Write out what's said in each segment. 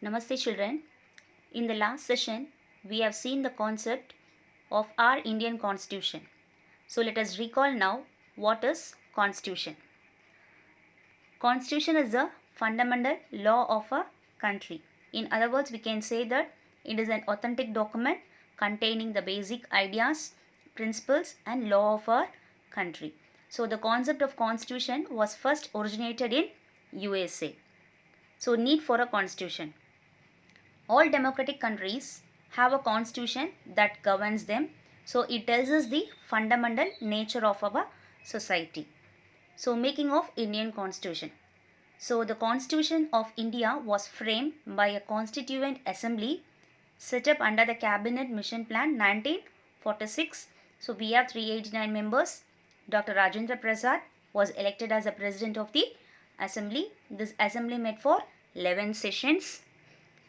Namaste children. In the last session, we have seen the concept of our Indian Constitution. So let us recall now what is Constitution. Constitution is the fundamental law of a country. In other words, we can say that it is an authentic document containing the basic ideas, principles and law of our country. So the concept of Constitution was first originated in USA. So need for a constitution. All democratic countries have a constitution that governs them. So it tells us the fundamental nature of our society. So making of Indian Constitution. So the Constitution of India was framed by a Constituent Assembly set up under the Cabinet Mission Plan 1946. So we have 389 members. Dr. Rajendra Prasad was elected as the President of the Assembly. This Assembly met for 11 sessions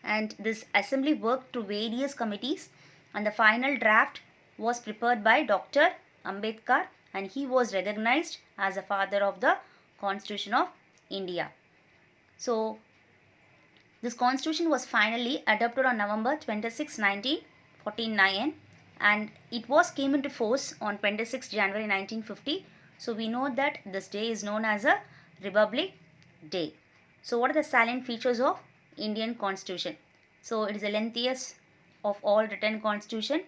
and this Assembly worked through various committees and the final draft was prepared by Dr. Ambedkar and he was recognized as the father of the Constitution of India. So this constitution was finally adopted on November 26, 1949 and it was came into force on 26 January 1950. So we know that this day is known as a Republic Day. So what are the salient features of Indian Constitution? So it is the lengthiest of all written constitution.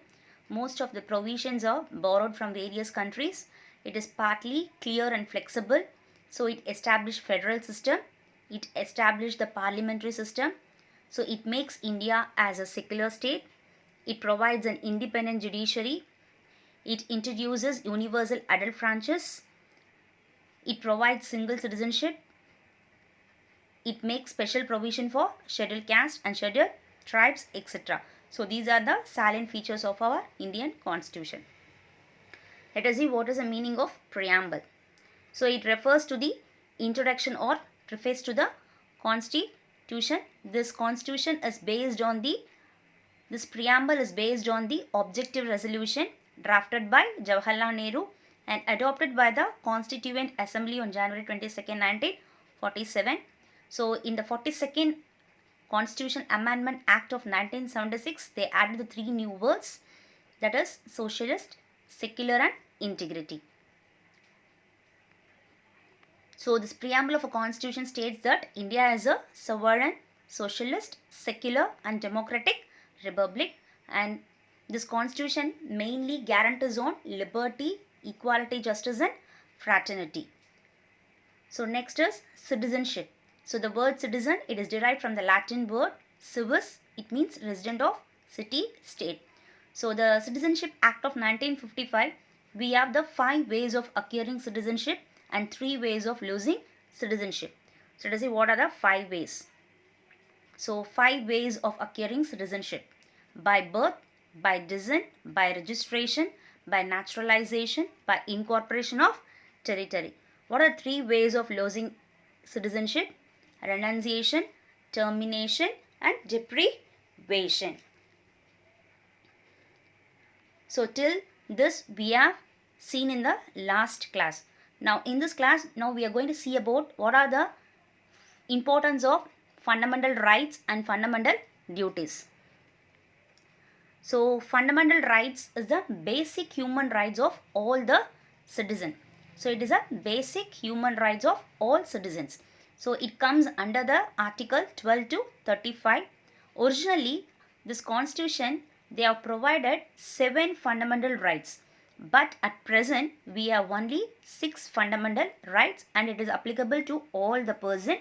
Most of the provisions are borrowed from various countries. It is partly clear and flexible. So it established federal system. It established the parliamentary system. So it makes India as a secular state. It provides an independent judiciary. It introduces universal adult franchise. It provides single citizenship. It makes special provision for scheduled caste and scheduled tribes, etc. So these are the salient features of our Indian Constitution. Let us see what is the meaning of preamble. So it refers to the introduction or preface to the Constitution. This Constitution is based on this preamble is based on the objective resolution drafted by Jawaharlal Nehru and adopted by the Constituent Assembly on January 22nd, 1947. So in the 42nd Constitution Amendment Act of 1976, they added the three new words, that is socialist, secular and integrity. So this preamble of a constitution states that India is a sovereign, socialist, secular and democratic republic and this constitution mainly guarantees on liberty, equality, justice and fraternity. So next is citizenship. So the word citizen, it is derived from the Latin word civis. It means resident of city, state. So the Citizenship Act of 1955, we have the 5 ways of acquiring citizenship and 3 ways of losing citizenship. So let us see what are the 5 ways. So 5 ways of acquiring citizenship: by birth, by descent, by registration, by naturalization, by incorporation of territory. What are 3 ways of losing citizenship? Renunciation, termination and deprivation. So till this we have seen in the last class. Now in this class, now we are going to see about what are the importance of fundamental rights and fundamental duties. So fundamental rights is the basic human rights of all the citizens. So it is a basic human rights of all citizens. So it comes under the article 12 to 35. Originally, this constitution, they have provided 7 fundamental rights. But at present, we have only 6 fundamental rights and it is applicable to all the person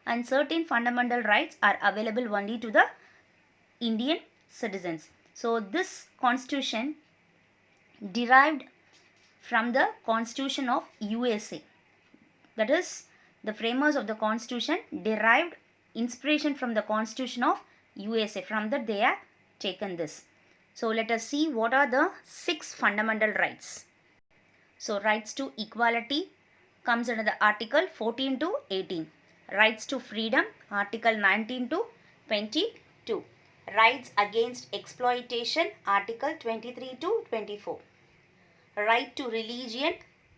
and certain fundamental rights are available only to the Indian citizens. So this constitution derived from the Constitution of USA. That is, the framers of the constitution derived inspiration from the Constitution of USA. From that they have taken this. So let us see what are the 6 fundamental rights. So rights to equality comes under the article 14 to 18. Rights to freedom, article 19 to 22. Rights against exploitation, article 23 to 24. Right to religion,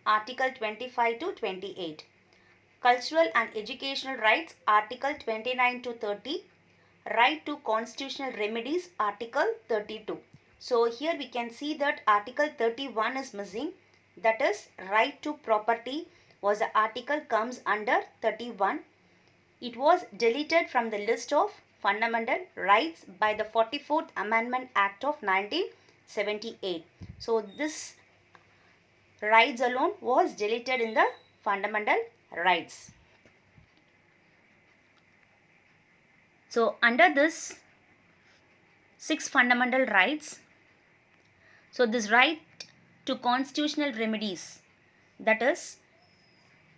article 25 to 28. Cultural and educational rights, article 29 to 30. right to constitutional remedies, Article 32. So here we can see that Article 31 is missing. That is right to property was the article comes under 31. It was deleted from the list of fundamental rights by the 44th Amendment Act of 1978. So this rights alone was deleted in the fundamental rights. So under this 6 fundamental rights, so this right to constitutional remedies, that is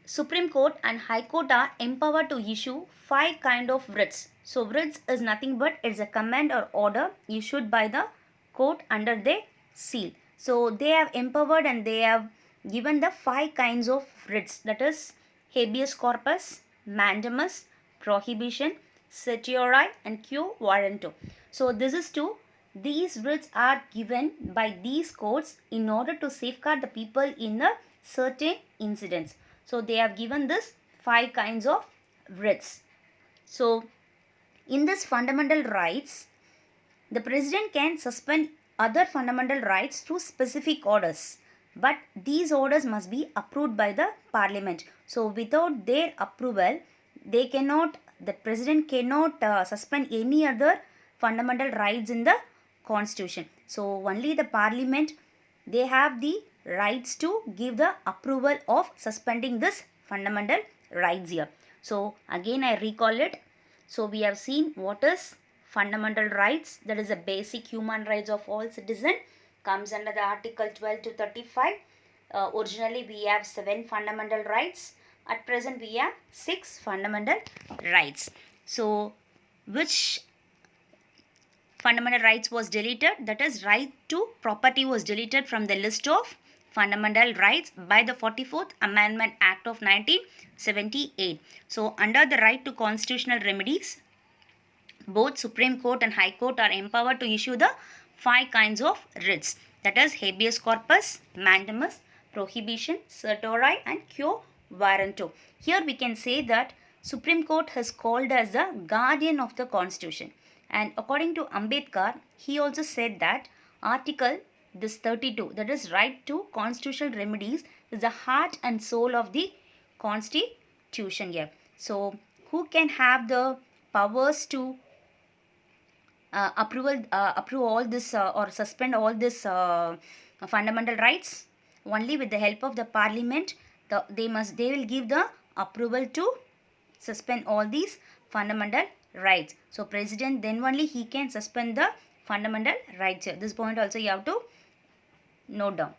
Supreme Court and High Court are empowered to issue 5 kind of writs. So writs is nothing but it's a command or order issued by the court under their seal. So they have empowered and they have given the 5 kinds of writs, that is habeas corpus, mandamus, prohibition, certiorari and quo warranto. So this is to these writs are given by these courts in order to safeguard the people in a certain incidents. So they have given this 5 kinds of writs. So in this fundamental rights, the president can suspend other fundamental rights through specific orders. But these orders must be approved by the parliament. So without their approval, the president cannot suspend any other fundamental rights in the constitution. So only the parliament, they have the rights to give the approval of suspending this fundamental rights here. So again I recall it. So we have seen what is fundamental rights, that is the basic human rights of all citizens, comes under the article 12 to 35. Originally we have 7 fundamental rights. At present we have 6 fundamental rights. So which fundamental rights was deleted? That is right to property was deleted from the list of fundamental rights by the 44th Amendment Act of 1978. So under the right to constitutional remedies, both Supreme Court and High Court are empowered to issue the 5 kinds of writs, that is habeas corpus, mandamus, prohibition, certiorari and quo warranto. Here we can say that Supreme Court has called as the guardian of the constitution. And according to Ambedkar, he also said that article this 32, that is right to constitutional remedies, is the heart and soul of the constitution here. So who can have the powers to approve all this or suspend all this fundamental rights? Only with the help of the parliament, they will give the approval to suspend all these fundamental rights. So president, then only he can suspend the fundamental rights here. This point also you have to note down.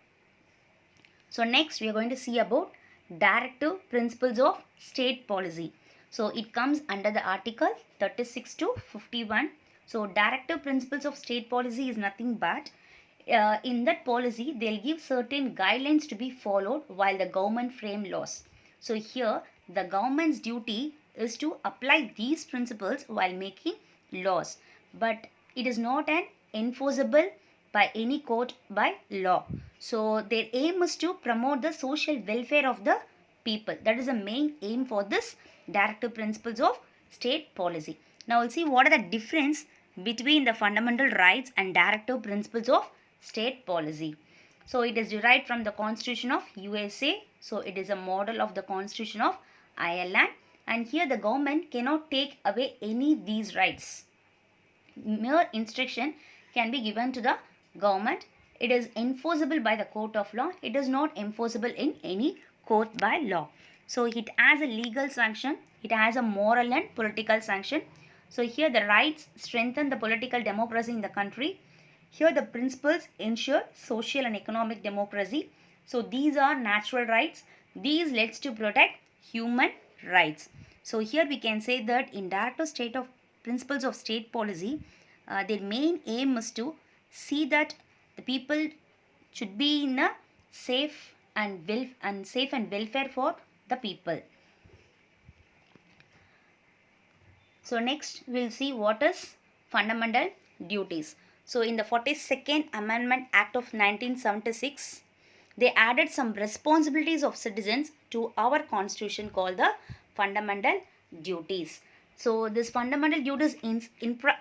So next we are going to see about directive principles of state policy. So it comes under the article 36 to 51. So directive principles of state policy is nothing but in that policy they'll give certain guidelines to be followed while the government frame laws. So here the government's duty is to apply these principles while making laws, but it is not an enforceable by any court by law. So their aim is to promote the social welfare of the people. That is the main aim for this directive principles of state policy. Now we'll see what are the difference between the fundamental rights and directive principles of state policy. So it is derived from the Constitution of USA. So it is a model of the Constitution of Ireland. And here the government cannot take away any of these rights. Mere instruction can be given to the government. It is enforceable by the court of law. It is not enforceable in any court by law. So it has a legal sanction. It has a moral and political sanction. So here the rights strengthen the political democracy in the country. Here the principles ensure social and economic democracy. So these are natural rights. These leads to protect human rights. So here we can say that in directive state of principles of state policy, their main aim is to see that the people should be in a safe and welfare for the people. So next we'll see what is fundamental duties. So in the 42nd Amendment Act of 1976, they added some responsibilities of citizens to our constitution called the fundamental duties. So this fundamental duty is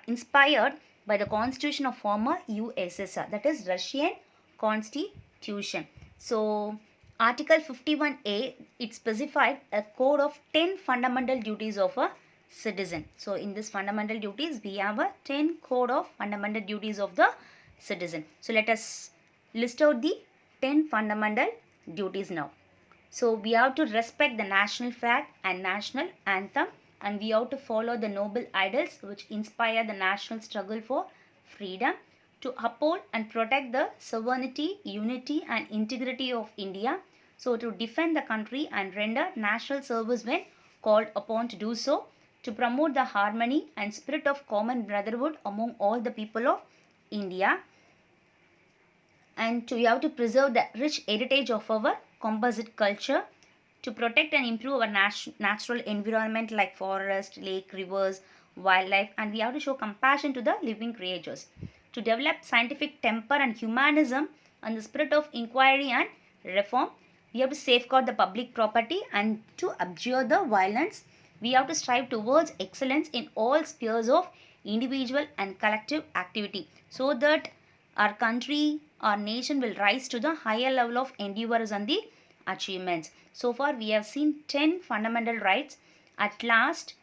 inspired by the constitution of former USSR, that is Russian constitution. So Article 51A, it specified a code of 10 fundamental duties of a citizen. So in this fundamental duties, we have a 10 code of fundamental duties of the citizen. So let us list out the 10 fundamental duties now. So we have to respect the national flag and national anthem, and we have to follow the noble ideals which inspire the national struggle for freedom, to uphold and protect the sovereignty, unity and integrity of India, so to defend the country and render national service when called upon to do so, to promote the harmony and spirit of common brotherhood among all the people of India, and we have to preserve the rich heritage of our composite culture, to protect and improve our natural environment like forest, lake, rivers, wildlife, and we have to show compassion to the living creatures, to develop scientific temper and humanism and the spirit of inquiry and reform. We have to safeguard the public property and to abjure the violence. We have to strive towards excellence in all spheres of individual and collective activity, so that our country, our nation will rise to the higher level of endeavors and the achievements. So far we have seen 10 fundamental rights. At last,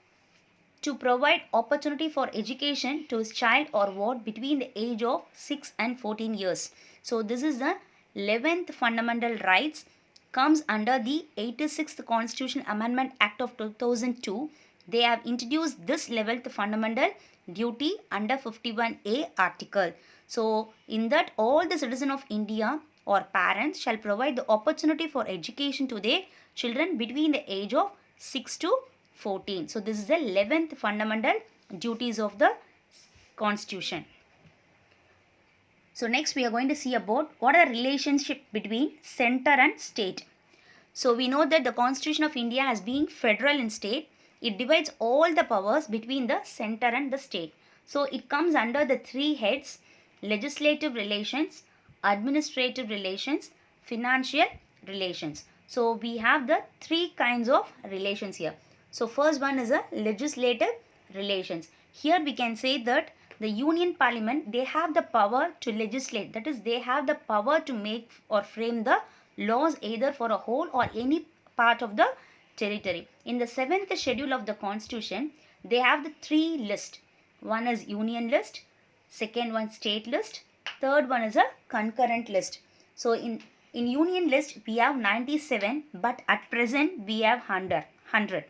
to provide opportunity for education to his child or ward between the age of 6 and 14 years. So this is the 11th fundamental rights, comes under the 86th Constitution Amendment Act of 2002. They have introduced this 11th fundamental duty under 51A article. So in that, all the citizens of India or parents shall provide the opportunity for education to their children between the age of 6 to 14. So this is the 11th fundamental duties of the Constitution. So next we are going to see about what are the relationship between center and state. So we know that the Constitution of India as being federal and state, it divides all the powers between the center and the state. So it comes under the three heads: legislative relations, administrative relations, financial relations. So we have the three kinds of relations here. So first one is a legislative relations. Here we can say that the Union Parliament, they have the power to legislate. That is, they have the power to make or frame the laws either for a whole or any part of the territory. In the 7th schedule of the Constitution, they have the three lists. One is Union list, second one state list, third one is a concurrent list. So in Union list we have 97, but at present we have 100.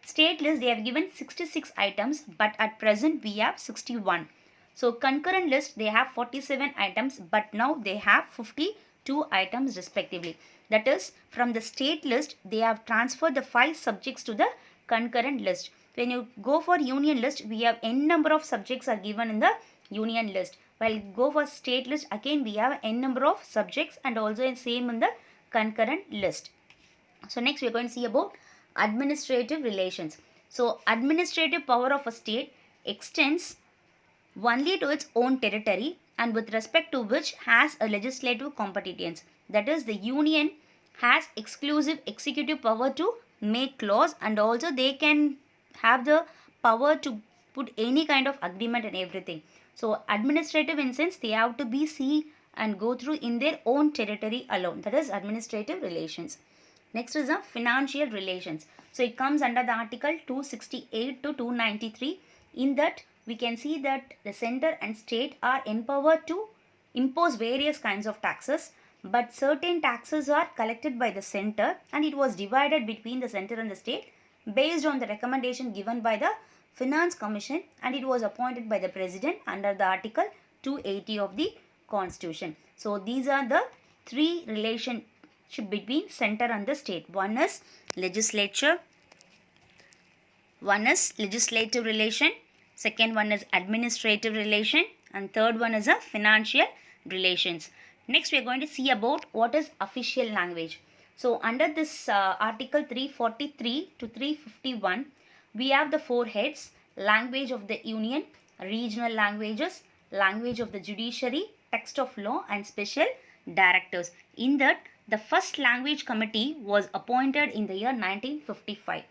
State list, they have given 66 items, but at present we have 61. So concurrent list, they have 47 items, but now they have 52 items respectively. That is, from the state list, they have transferred the 5 subjects to the concurrent list. When you go for union list, we have n number of subjects are given in the union list. While go for state list, again we have n number of subjects and also same in the concurrent list. So next we are going to see about administrative relations. So administrative power of a state extends only to its own territory and with respect to which has a legislative competence. That is, the union has exclusive executive power to make laws, and also they can have the power to put any kind of agreement and everything. So administrative in sense, they have to be see and go through in their own territory alone. That is administrative relations. Next is the financial relations. So it comes under the article 268 to 293. In that we can see that the center and state are empowered to impose various kinds of taxes, but certain taxes are collected by the center and it was divided between the center and the state based on the recommendation given by the Finance Commission, and it was appointed by the President under the article 280 of the Constitution. So these are the three relations between center and the state. One is legislative relation, second one is administrative relation, and third one is a financial relations. Next we are going to see about what is official language. So under this article 343 to 351, we have the four heads: language of the union, regional languages, language of the judiciary, text of law, and special directives. In that, the first language committee was appointed in the year 1955.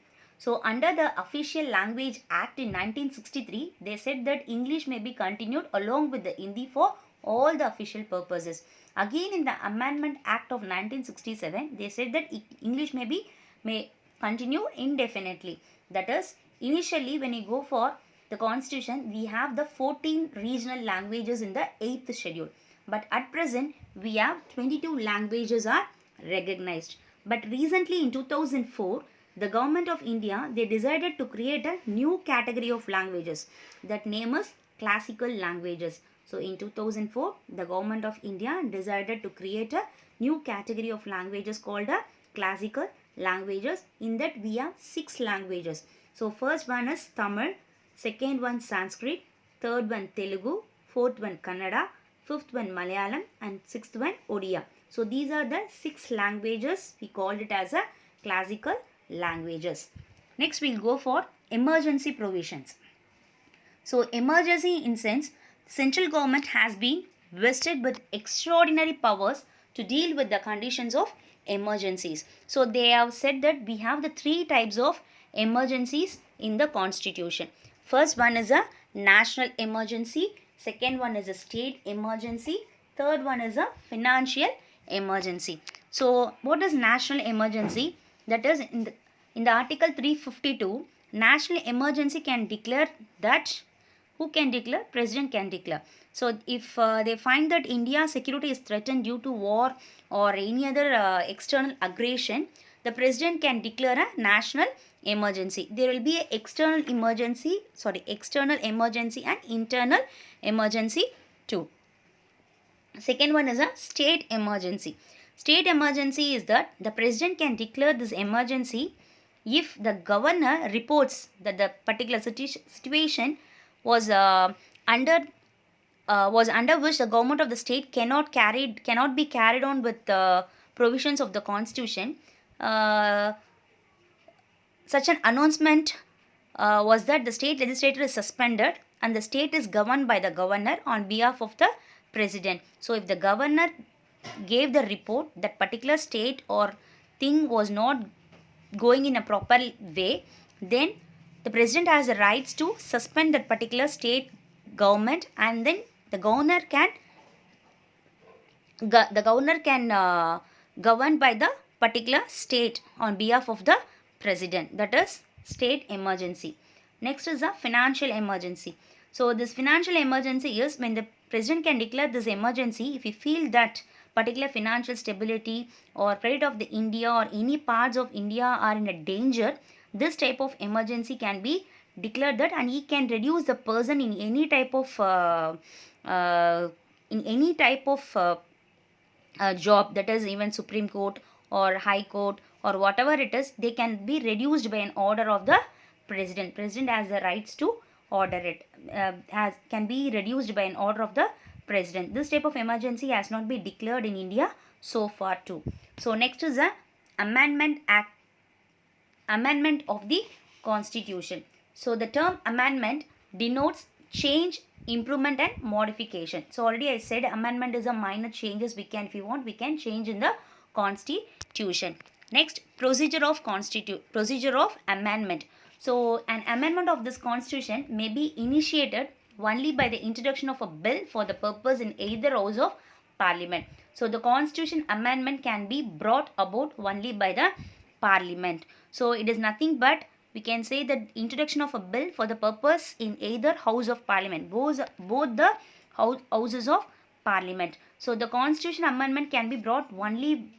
So under the Official Language Act in 1963, they said that English may be continued along with the Hindi for all the official purposes. Again in the Amendment Act of 1967, they said that English may continue indefinitely. That is, initially when you go for the constitution, we have the 14 regional languages in the 8th schedule. But at present, we have 22 languages are recognized. But recently in 2004, the government of India, they decided to create a new category of languages. That name is classical languages. So in 2004, the government of India decided to create a new category of languages called a classical languages. In that we have 6 languages. So first one is Tamil, second one Sanskrit, third one Telugu, fourth one Kannada, fifth one Malayalam, and sixth one Odia. So these are the 6 languages. We called it as a classical languages. Next we'll go for emergency provisions. So emergency in sense, central government has been vested with extraordinary powers to deal with the conditions of emergencies. So they have said that we have the 3 types of emergencies in the constitution. First one is a national emergency, second one is a state emergency, third one is a financial emergency. So what is national emergency? That is in the article 352, national emergency can declare that, who can declare? President can declare. So if they find that India's security is threatened due to war or any other external aggression, the president can declare a national emergency. There will be an external emergency and internal emergency too. Second one is a state emergency. State emergency is that the president can declare this emergency if the governor reports that the particular situation was under which the government of the state cannot be carried on with the provisions of the constitution. Such an announcement was that the state legislature is suspended and the state is governed by the governor on behalf of the president. So if the governor gave the report that particular state or thing was not going in a proper way, then the president has the rights to suspend that particular state government, and then the governor can govern by the particular state on behalf of the president. That is state emergency. Next is a financial emergency. So this financial emergency is when the president can declare this emergency if he feel that particular financial stability or credit of the India or any parts of India are in a danger. This type of emergency can be declared that, and he can reduce the person in any type of job, that is even Supreme Court or High Court or whatever it is, they can be reduced by an order of the president. President has the rights to order it, can be reduced by an order of the president. This type of emergency has not been declared in India so far too. So next is the amendment of the constitution. So the term amendment denotes change, improvement and modification. So already I said amendment is a minor changes we can, if we want, we can change in the constitution. Next, procedure of amendment. So an amendment of this constitution may be initiated only by the introduction of a bill for the purpose in either house of parliament. So the constitution amendment can be brought about only by the parliament. So it is nothing but, we can say that introduction of a bill for the purpose in either house of parliament, both the houses of parliament. So the constitution amendment can be brought only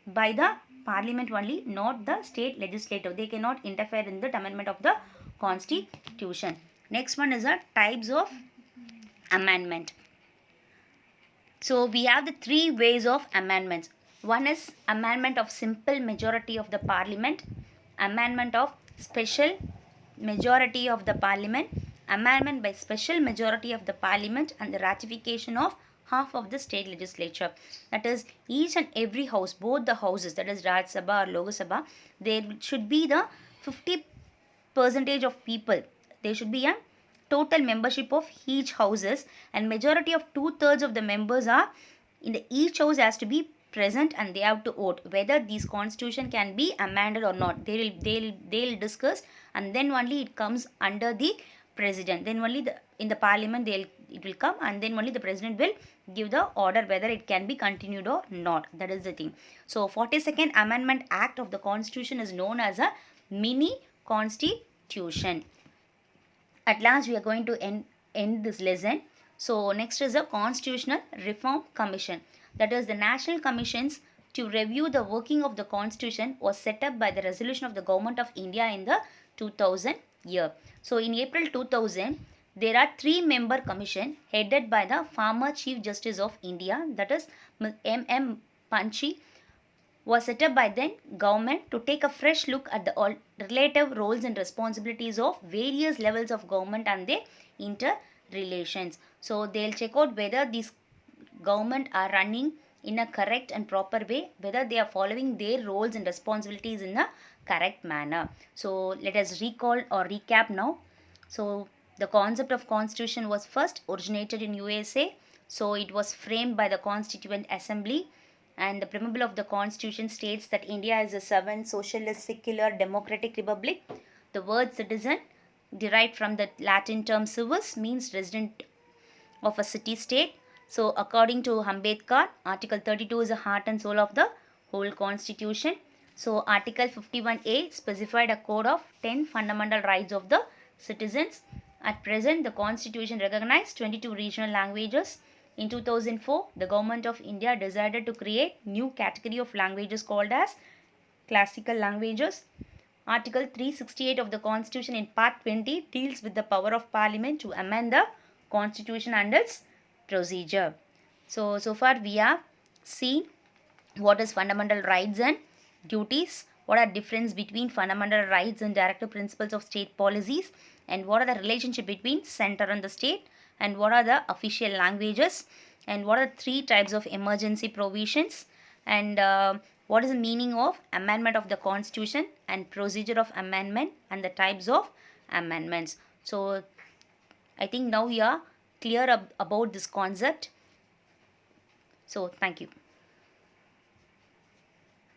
by the parliament only, not the state legislature. They cannot interfere in the amendment of the constitution. Next one is the types of amendment. So we have the 3 ways of amendments. One is amendment of simple majority of the parliament, amendment of special majority of the parliament, amendment by special majority of the parliament, and the ratification of half of the state legislature. That is, each and every house, both the houses, that is Rajya Sabha or Lok Sabha, there should be the 50% of people. There should be a total membership of each houses, and majority of 2/3 of the members are in the each house has to be present and they have to vote whether this constitution can be amended or not. They'll discuss, and then only it comes under the president. Then only in the parliament it will come, and then only the president will give the order whether it can be continued or not. That is the thing. So 42nd Amendment Act of the Constitution is known as a mini constitution. At last we are going to end this lesson. So next is a Constitutional Reform Commission. That is the National Commissions to review the working of the Constitution was set up by the resolution of the Government of India in the 2000 year. So in April 2000, there are 3-member commission headed by the former Chief Justice of India, that is M.M. Panchi, was set up by then government to take a fresh look at the relative roles and responsibilities of various levels of government and their interrelations. So they'll check out whether these government are running in a correct and proper way, whether they are following their roles and responsibilities in a correct manner. So let us recall or recap now. So the concept of constitution was first originated in USA. So it was framed by the Constituent Assembly, and the preamble of the constitution states that India is a sovereign, socialist, secular, democratic republic. The word citizen, derived from the Latin term civis, means resident of a city-state. So according to Ambedkar, Article 32 is the heart and soul of the whole constitution. So Article 51A specified a code of 10 fundamental rights of the citizens. At present, the constitution recognized 22 regional languages. In 2004, the Government of India decided to create new category of languages called as classical languages. Article 368 of the Constitution in Part 20 deals with the power of Parliament to amend the Constitution and its procedure. So far we have seen what is fundamental rights and duties, what are difference between fundamental rights and directive principles of state policies, and what are the relationship between center and the state, and what are the official languages, and what are 3 types of emergency provisions, and what is the meaning of amendment of the constitution and procedure of amendment and the types of amendments. So I think now we are clear about this concept. So thank you.